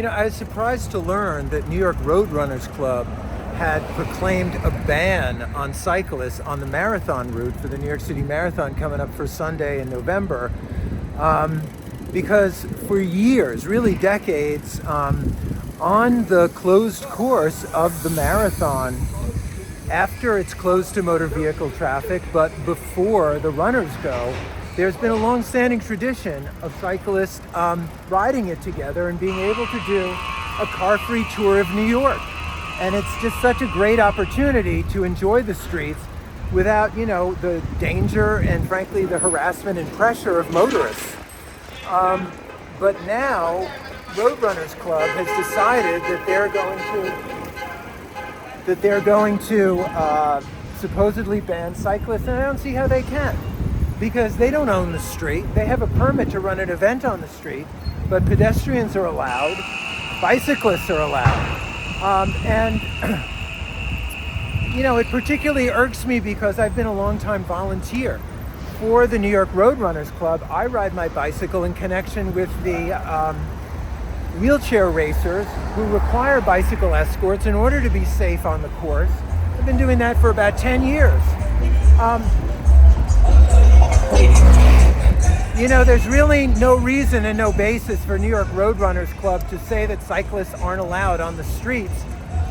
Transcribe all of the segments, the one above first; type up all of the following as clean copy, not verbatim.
I was surprised to learn that New York Road Runners Club had proclaimed a ban on cyclists on the marathon route for the New York City Marathon coming up for Sunday in November. Because for years, really decades, on the closed course of the marathon, after it's closed to motor vehicle traffic, but before the runners go, there's been a long-standing tradition of cyclists riding it together and being able to do a car-free tour of New York. And it's just such a great opportunity to enjoy the streets without, the danger and frankly the harassment and pressure of motorists. But now, Road Runners Club has decided that they're going to supposedly ban cyclists, and I don't see how they can. Because they don't own the street. They have a permit to run an event on the street, but pedestrians are allowed, bicyclists are allowed. It particularly irks me because I've been a long-time volunteer for the New York Road Runners Club. I ride my bicycle in connection with the wheelchair racers who require bicycle escorts in order to be safe on the course. I've been doing that for about 10 years. There's really no reason and no basis for New York Road Runners Club to say that cyclists aren't allowed on the streets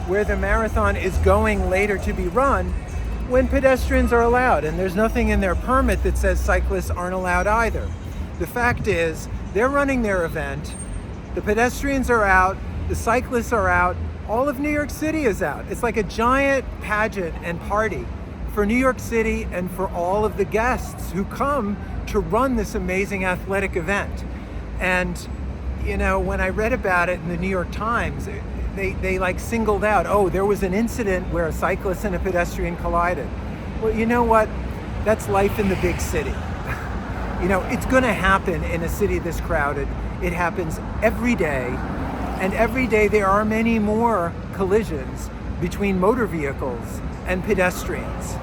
where the marathon is going later to be run when pedestrians are allowed. And there's nothing in their permit that says cyclists aren't allowed either. The fact is, they're running their event, the pedestrians are out, the cyclists are out, all of New York City is out. It's like a giant pageant and party for New York City and for all of the guests who come to run this amazing athletic event. And, when I read about it in the New York Times, they singled out, there was an incident where a cyclist and a pedestrian collided. Well, you know what? That's life in the big city. It's gonna happen in a city this crowded. It happens every day. And every day there are many more collisions between motor vehicles and pedestrians.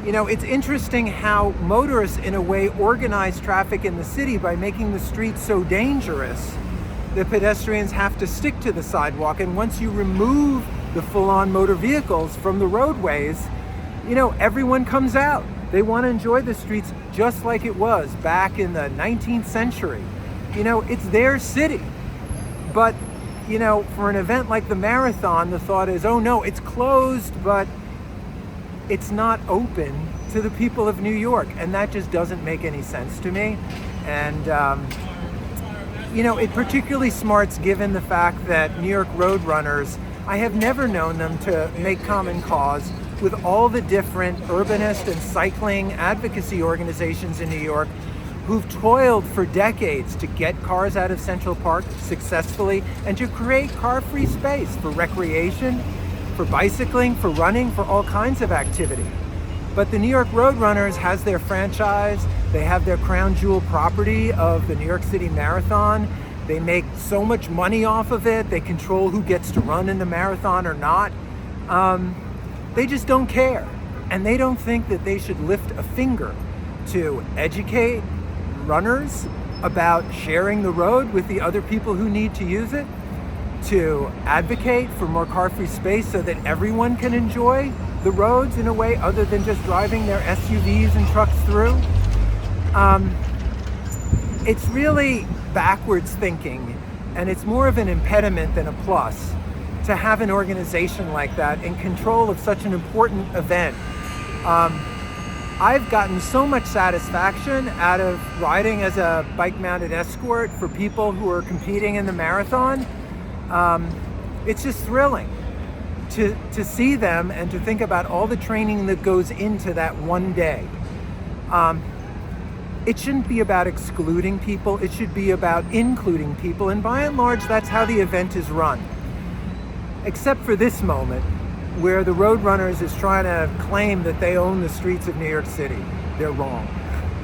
It's interesting how motorists, in a way, organize traffic in the city by making the streets so dangerous that pedestrians have to stick to the sidewalk. And once you remove the full-on motor vehicles from the roadways, everyone comes out. They want to enjoy the streets just like it was back in the 19th century. It's their city. But, for an event like the marathon, the thought is, oh no, it's closed, but it's not open to the people of New York. And that just doesn't make any sense to me. And, it particularly smarts given the fact that New York Road Runners, I have never known them to make common cause with all the different urbanist and cycling advocacy organizations in New York who've toiled for decades to get cars out of Central Park successfully and to create car-free space for recreation, for bicycling, for running, for all kinds of activity. But the New York Road Runners has their franchise, they have their crown jewel property of the New York City Marathon. They make so much money off of it, they control who gets to run in the marathon or not. They just don't care. And they don't think that they should lift a finger to educate runners about sharing the road with the other people who need to use it, to advocate for more car-free space so that everyone can enjoy the roads in a way other than just driving their SUVs and trucks through. It's really backwards thinking, and it's more of an impediment than a plus to have an organization like that in control of such an important event. I've gotten so much satisfaction out of riding as a bike-mounted escort for people who are competing in the marathon. It's just thrilling to see them and to think about all the training that goes into that one day. It shouldn't be about excluding people, it should be about including people, and by and large, that's how the event is run. Except for this moment, where the Road Runners is trying to claim that they own the streets of New York City. They're wrong.